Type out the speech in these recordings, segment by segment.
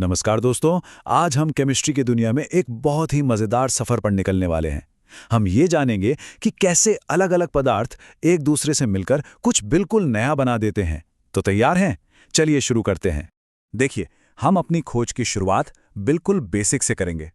नमस्कार दोस्तों। आज हम केमिस्ट्री की दुनिया में एक बहुत ही मज़ेदार सफ़र पर निकलने वाले हैं। हम ये जानेंगे कि कैसे अलग-अलग पदार्थ एक दूसरे से मिलकर कुछ बिल्कुल नया बना देते हैं। तो तैयार हैं? चलिए शुरू करते हैं। देखिए, हम अपनी खोज की शुरुआत बिल्कुल बेसिक से करेंगे।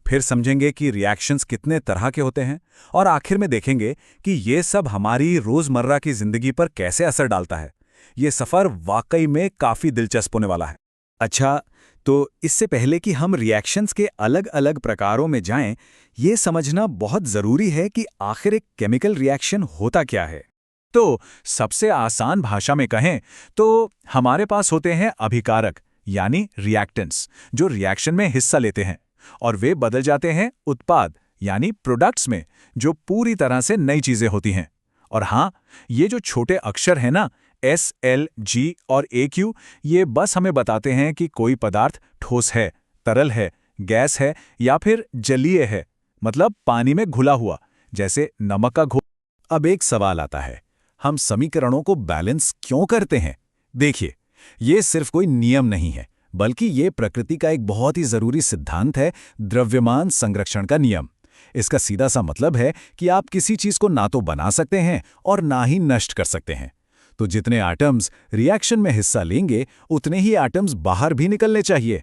फिर समझेंगे कि रिएक्शंस कितने तरह के होते हैं और आखिर में देखेंगे कि ये सब हमारी रोज़मर्रा की ज़िंदगी पर कैसे असर डालता है। ये सफ़र वाकई में काफ़ी दिलचस्प होने वाला है। अच्छा, तो इससे पहले कि हम रिएक्शंस के अलग-अलग प्रकारों में जाएं, ये समझना बहुत ज़रूरी है कि आखिर एक केमिकल रिएक्शन होता क्या है। तो सबसे आसान भाषा में कहें तो हमारे पास होते हैं अभिकारक यानी रिएक्टेंट्स, जो रिएक्शन में हिस्सा लेते हैं, और वे बदल जाते हैं उत्पाद यानी प्रोडक्ट्स में, जो पूरी तरह से नई चीज़ें होती हैं। और हाँ, ये जो छोटे अक्षर हैं ना, S, L, G और AQ, ये बस हमें बताते हैं कि कोई पदार्थ ठोस है, तरल है, गैस है या फिर जलीय है, मतलब पानी में घुला हुआ, जैसे नमक का घोल। अब एक सवाल आता है, हम समीकरणों को बैलेंस क्यों करते हैं? देखिए, ये सिर्फ कोई नियम नहीं है, बल्कि ये प्रकृति का एक बहुत ही ज़रूरी सिद्धांत है, द्रव्यमान संरक्षण का नियम। इसका सीधा सा मतलब है कि आप किसी चीज़ को ना तो बना सकते हैं और ना ही नष्ट कर सकते हैं। तो जितने एटम्स रिएक्शन में हिस्सा लेंगे, उतने ही एटम्स बाहर भी निकलने चाहिए।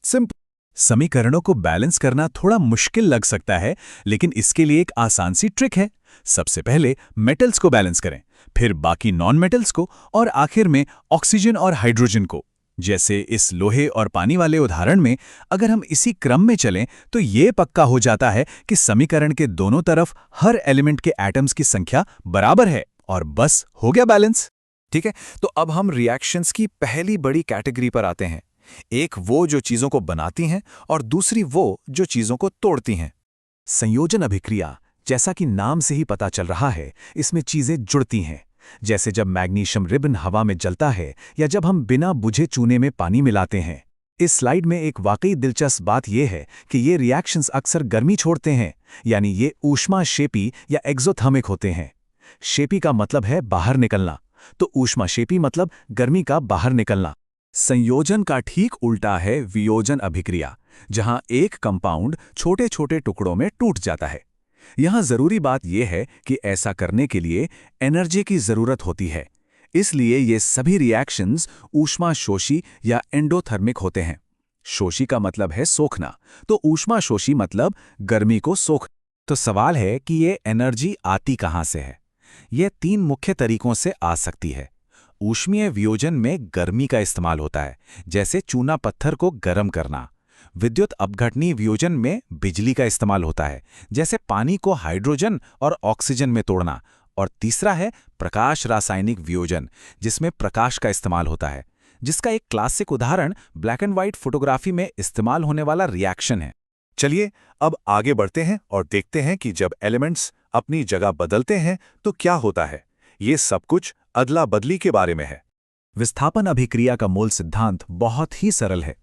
सिंपल। समीकरणों को बैलेंस करना थोड़ा मुश्किल लग सकता है, लेकिन इसके लिए एक आसान सी ट्रिक है। सबसे पहले मेटल्स को बैलेंस करें, फिर बाकी नॉन मेटल्स को, और आखिर में ऑक्सीजन और हाइड्रोजन को। जैसे इस लोहे और पानी वाले उदाहरण में, अगर हम इसी क्रम में चलें तो ये पक्का हो जाता है कि समीकरण के दोनों तरफ हर एलिमेंट के एटम्स की संख्या बराबर है, और बस हो गया बैलेंस। ठीक है, तो अब हम रिएक्शंस की पहली बड़ी कैटेगरी पर आते हैं। एक वो जो चीज़ों को बनाती हैं, और दूसरी वो जो चीज़ों को तोड़ती हैं। संयोजन अभिक्रिया, जैसा कि नाम से ही पता चल रहा है, इसमें चीज़ें जुड़ती हैं। जैसे जब मैग्नीशियम रिबन हवा में जलता है, या जब हम बिना बुझे चूने में पानी मिलाते हैं। इस स्लाइड में एक वाकई दिलचस्प बात यह है कि ये रिएक्शंस अक्सर गर्मी छोड़ते हैं, यानी ये ऊष्माक्षेपी या एक्सोथर्मिक होते हैं। क्षेपी का मतलब है बाहर निकलना, तो ऊष्माक्षेपी मतलब गर्मी का बाहर निकलना। संयोजन का ठीक उल्टा है वियोजन अभिक्रिया, जहां एक कंपाउंड छोटे छोटे टुकड़ों में टूट जाता है। यहां जरूरी बात यह है कि ऐसा करने के लिए एनर्जी की जरूरत होती है, इसलिए ये सभी रिएक्शंस ऊष्माशोषी या एंडोथर्मिक होते हैं। शोषी का मतलब है सोखना, तो ऊष्माशोषी मतलब गर्मी को सोख। तो सवाल है कि ये एनर्जी आती कहां से है? यह तीन मुख्य तरीकों से आ सकती है। ऊष्मीय वियोजन में गर्मी का इस्तेमाल होता है, जैसे चूना पत्थर को गर्म करना। विद्युत अपघटनीय वियोजन में बिजली का इस्तेमाल होता है, जैसे पानी को हाइड्रोजन और ऑक्सीजन में तोड़ना। और तीसरा है प्रकाश रासायनिक वियोजन, जिसमें प्रकाश का इस्तेमाल होता है, जिसका एक क्लासिक उदाहरण ब्लैक एंड व्हाइट फोटोग्राफी में इस्तेमाल होने वाला रिएक्शन है। चलिए अब आगे बढ़ते हैं और देखते हैं कि जब एलिमेंट्स अपनी जगह बदलते हैं तो क्या होता है। ये सब कुछ अदला बदली के बारे में है। विस्थापन अभिक्रिया का मूल सिद्धांत बहुत ही सरल है।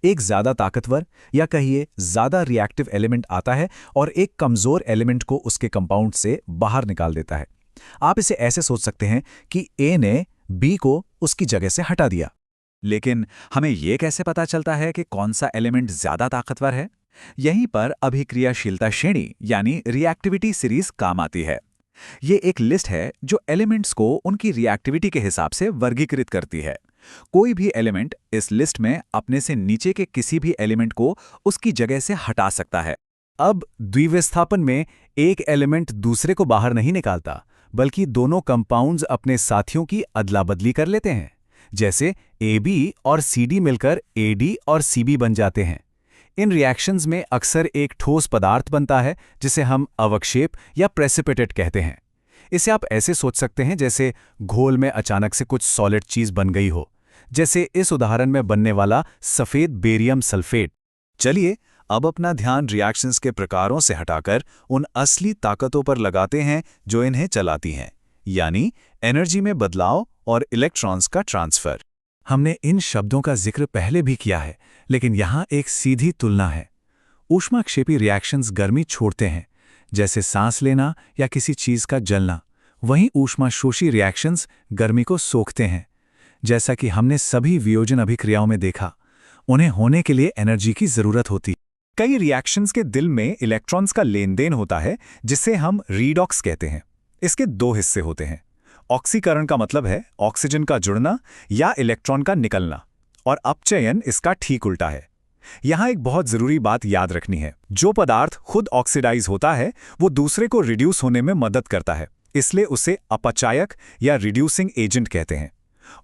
एक ज्यादा ताकतवर या कहिए ज्यादा रिएक्टिव एलिमेंट आता है और एक कमजोर एलिमेंट को उसके कंपाउंड से बाहर निकाल देता है। आप इसे ऐसे सोच सकते हैं कि ए ने बी को उसकी जगह से हटा दिया। लेकिन हमें यह कैसे पता चलता है कि कौन सा एलिमेंट ज्यादा ताकतवर है? यहीं पर अभिक्रियाशीलता श्रेणी यानी रिएक्टिविटी सीरीज काम आती है। ये एक लिस्ट है जो एलिमेंट्स को उनकी रिएक्टिविटी के हिसाब से वर्गीकृत करती है। कोई भी एलिमेंट इस लिस्ट में अपने से नीचे के किसी भी एलिमेंट को उसकी जगह से हटा सकता है। अब द्विविस्थापन में एक एलिमेंट दूसरे को बाहर नहीं निकालता, बल्कि दोनों कंपाउंड्स अपने साथियों की अदला बदली कर लेते हैं। जैसे AB और CD मिलकर AD और CB बन जाते हैं। इन रिएक्शंस में अक्सर एक ठोस पदार्थ बनता है, जिसे हम अवक्षेप या प्रेसिपिटेट कहते हैं। इसे आप ऐसे सोच सकते हैं जैसे घोल में अचानक से कुछ सॉलिड चीज बन गई हो, जैसे इस उदाहरण में बनने वाला सफेद बेरियम सल्फेट। चलिए अब अपना ध्यान रिएक्शंस के प्रकारों से हटाकर उन असली ताकतों पर लगाते हैं जो इन्हें चलाती हैं, यानी एनर्जी में बदलाव और इलेक्ट्रॉन्स का ट्रांसफर। हमने इन शब्दों का जिक्र पहले भी किया है, लेकिन यहाँ एक सीधी तुलना है। ऊष्माक्षेपी रिएक्शंस गर्मी छोड़ते हैं, जैसे सांस लेना या किसी चीज का जलना। वहीं ऊष्माशोषी रिएक्शंस गर्मी को सोखते हैं, जैसा कि हमने सभी वियोजन अभिक्रियाओं में देखा। उन्हें होने के लिए एनर्जी की जरूरत होती है। कई रिएक्शंस के दिल में इलेक्ट्रॉन्स का लेन देन होता है, जिसे हम रीडॉक्स कहते हैं। इसके दो हिस्से होते हैं। ऑक्सीकरण का मतलब है ऑक्सीजन का जुड़ना या इलेक्ट्रॉन का निकलना, और अपचयन इसका ठीक उल्टा है। यहां एक बहुत जरूरी बात याद रखनी है। जो पदार्थ खुद ऑक्सीडाइज होता है वो दूसरे को रिड्यूस होने में मदद करता है, इसलिए उसे अपचायक या रिड्यूसिंग एजेंट कहते हैं।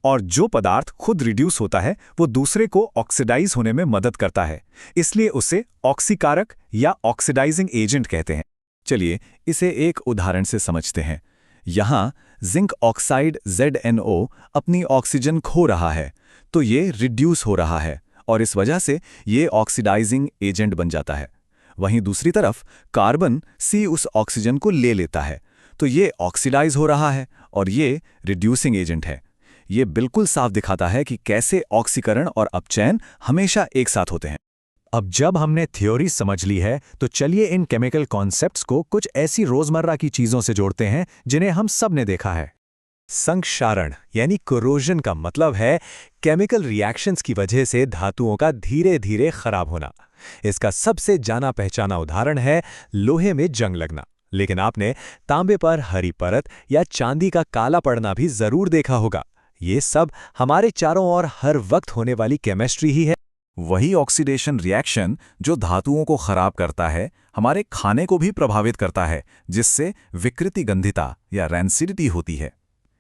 और जो पदार्थ खुद रिड्यूस होता है वो दूसरे को ऑक्सीडाइज होने में मदद करता है, इसलिए उसे ऑक्सीकारक या ऑक्सीडाइजिंग एजेंट कहते हैं। चलिए इसे एक उदाहरण से समझते हैं। यहां जिंक ऑक्साइड ZnO अपनी ऑक्सीजन खो रहा है, तो ये रिड्यूस हो रहा है और इस वजह से ये ऑक्सीडाइजिंग एजेंट बन जाता है। वहीं दूसरी तरफ कार्बन C उस ऑक्सीजन को ले लेता है, तो ये ऑक्सीडाइज हो रहा है और ये रिड्यूसिंग एजेंट है। ये बिल्कुल साफ दिखाता है कि कैसे ऑक्सीकरण और अपचयन हमेशा एक साथ होते हैं। अब जब हमने थ्योरी समझ ली है, तो चलिए इन केमिकल कॉन्सेप्ट्स को कुछ ऐसी रोजमर्रा की चीजों से जोड़ते हैं जिन्हें हम सब ने देखा है। संक्षारण यानी कोरोजन का मतलब है केमिकल रिएक्शंस की वजह से धातुओं का धीरे धीरे खराब होना। इसका सबसे जाना पहचाना उदाहरण है लोहे में जंग लगना। लेकिन आपने तांबे पर हरी परत या चांदी का काला पड़ना भी जरूर देखा होगा। ये सब हमारे चारों ओर हर वक्त होने वाली केमिस्ट्री ही है। वही ऑक्सीडेशन रिएक्शन जो धातुओं को खराब करता है, हमारे खाने को भी प्रभावित करता है, जिससे विकृति गंधिता या रैंसिडिटी होती है।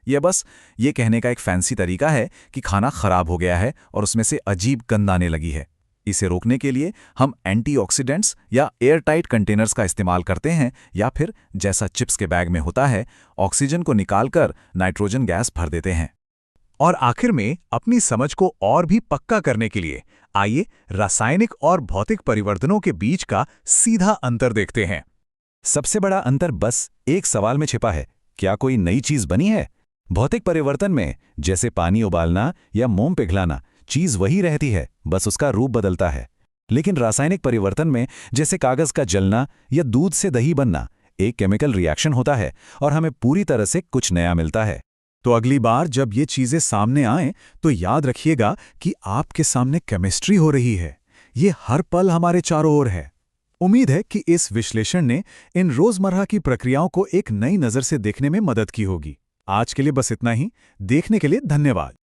यह बस ये कहने का एक फैंसी तरीका है कि खाना खराब हो गया है और उसमें से अजीब गंध आने लगी है। इसे रोकने के लिए हम एंटीऑक्सीडेंट्स या एयरटाइट कंटेनर्स का इस्तेमाल करते हैं, या फिर जैसा चिप्स के बैग में होता है, ऑक्सीजन को निकालकर नाइट्रोजन गैस भर देते हैं। और आखिर में अपनी समझ को और भी पक्का करने के लिए आइए रासायनिक और भौतिक परिवर्तनों के बीच का सीधा अंतर देखते हैं। सबसे बड़ा अंतर बस एक सवाल में छिपा है, क्या कोई नई चीज बनी है? भौतिक परिवर्तन में जैसे पानी उबालना या मोम पिघलाना, चीज वही रहती है, बस उसका रूप बदलता है। लेकिन रासायनिक परिवर्तन में जैसे कागज का जलना या दूध से दही बनना, एक केमिकल रिएक्शन होता है और हमें पूरी तरह से कुछ नया मिलता है। तो अगली बार जब ये चीजें सामने आएं, तो याद रखिएगा कि आपके सामने केमिस्ट्री हो रही है। ये हर पल हमारे चारों ओर है। उम्मीद है कि इस विश्लेषण ने इन रोजमर्रा की प्रक्रियाओं को एक नई नजर से देखने में मदद की होगी। आज के लिए बस इतना ही। देखने के लिए धन्यवाद।